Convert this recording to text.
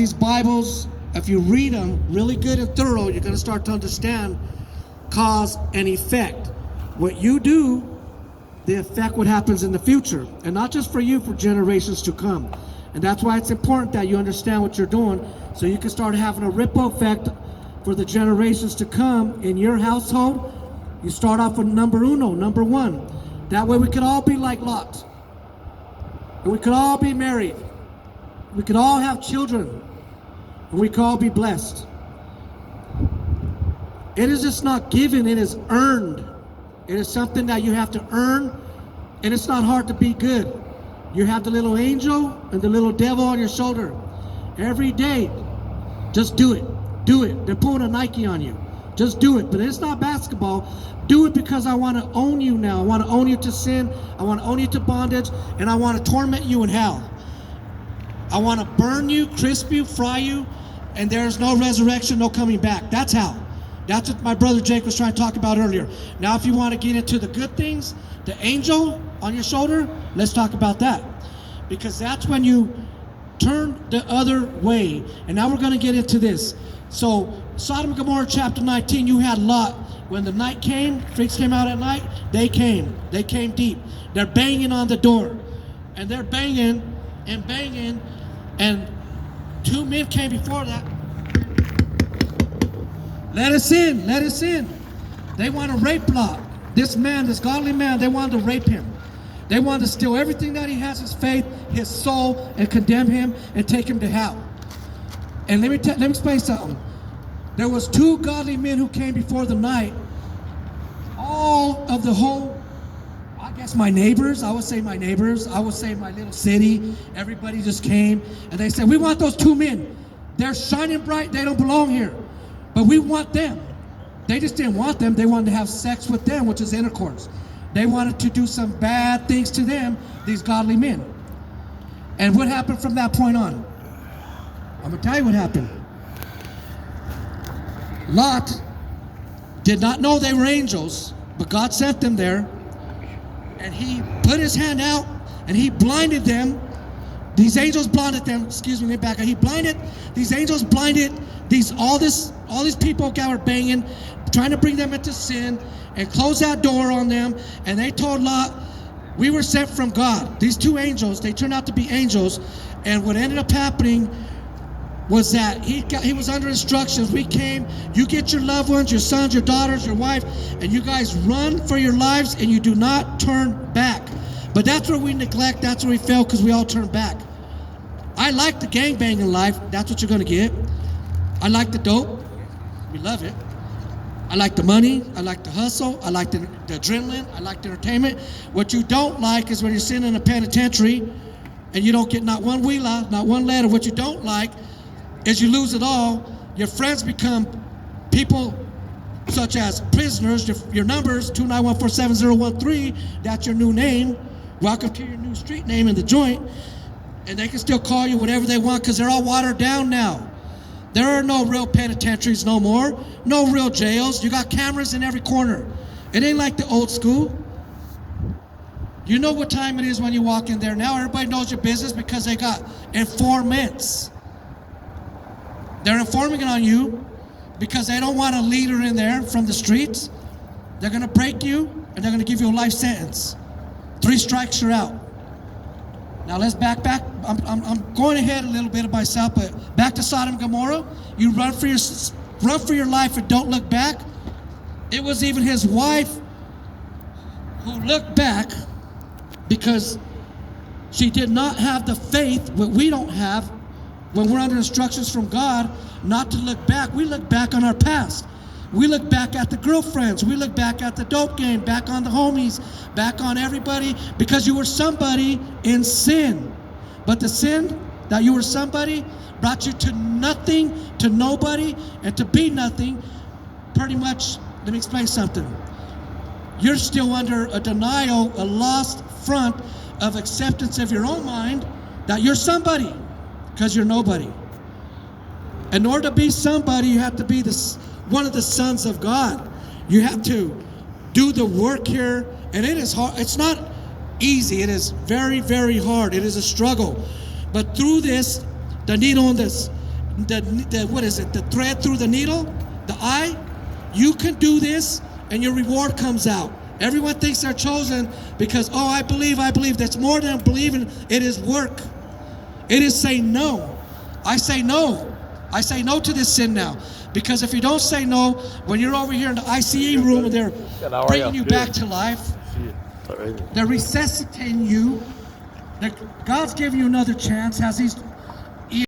these Bibles, if you read them really good and thorough, you're going to start to understand cause and effect. What you do, the effect what happens in the future. And not just for you, for generations to come. And that's why it's important that you understand what you're doing, so you can start having a ripple effect for the generations to come in your household. You start off with number one. That way we could all be like Lot. And we could all be married. We could all have children. And we could all be blessed. It is just not given, it is earned. It is something that you have to earn, and it's not hard to be good. You have the little angel and the little devil on your shoulder. Every day, just do it. Do it. They're pulling a Nike on you. Just do it. But it's not basketball. Do it because I want to own you now. I want to own you to sin. I want to own you to bondage. And I want to torment you in hell. I want to burn you, crisp you, fry you. And there's no resurrection, no coming back. That's how. That's what my brother Jake was trying to talk about earlier. Now, if you want to get into the good things, the angel on your shoulder, let's talk about that. Because that's when you turn the other way. And now we're going to get into this. So, Sodom and Gomorrah chapter 19, you had Lot. When the night came, freaks came out at night, they came. They came deep. They're banging on the door. And they're banging and banging. And two men came before that. Let us in, let us in. They want to rape Lot. This man, this godly man, they wanted to rape him. They wanted to steal everything that he has, his faith, his soul, and condemn him and take him to hell. And let me explain something. There was two godly men who came before the night. All of the whole, I guess my neighbors, I would say my neighbors, I would say my little city, everybody just came and they said, we want those two men. They're shining bright, they don't belong here. But we want them. They just didn't want them, they wanted to have sex with them, which is intercourse. They wanted to do some bad things to them, these godly men. And what happened from that point on? I'm going to tell you what happened. Lot did not know they were angels, but God sent them there. And he put his hand out and he blinded them. These angels blinded them. Excuse me, let me back up. He blinded, these angels blinded all these people that were banging, trying to bring them into sin, and close that door on them. And they told Lot, we were sent from God. These two angels, they turned out to be angels. And what ended up happening was that he was under instructions. We came, you get your loved ones, your sons, your daughters, your wife, and you guys run for your lives and you do not turn back. But that's where we neglect, that's where we fail, because we all turn back. I like the gangbanging life, that's what you're gonna get. I like the dope, we love it. I like the money, I like the hustle, I like the adrenaline, I like the entertainment. What you don't like is when you're sitting in a penitentiary and you don't get not one wheeler, not one letter. What you don't like is you lose it all. Your friends become people such as prisoners. Your numbers, 291-47013, that's your new name. Welcome to your new street name in the joint. And they can still call you whatever they want because they're all watered down now. There are no real penitentiaries no more, no real jails. You got cameras in every corner. It ain't like the old school. You know what time it is when you walk in there now. Everybody knows your business because they got informants. They're informing it on you because they don't want a leader in there from the streets. They're going to break you and they're going to give you a life sentence. 3 strikes, you're out. Now let's back. I'm going ahead a little bit of myself, but back to Sodom and Gomorrah. You run for your life and don't look back. It was even his wife who looked back because she did not have the faith, what we don't have when we're under instructions from God, not to look back. We look back on our past. We look back at the girlfriends. We look back at the dope game, back on the homies, back on everybody, because you were somebody in sin. But the sin that you were somebody brought you to nothing, to nobody, and to be nothing. Pretty much, let me explain something. You're still under a denial, a lost front of acceptance of your own mind that you're somebody, because you're nobody. In order to be somebody, you have to be one of the sons of God. You have to do the work here, and it is hard. It's not easy. It is very, very hard. It is a struggle. But through this, the need on this, what is it? The thread through the needle, the eye. You can do this, and your reward comes out. Everyone thinks they're chosen because, oh, I believe. That's more than believing. It is work. It is saying no. I say no. I say no to this sin now. Because if you don't say no, when you're over here in the ICE room and they're bringing you back to life, they're resuscitating you. God's giving you another chance as He's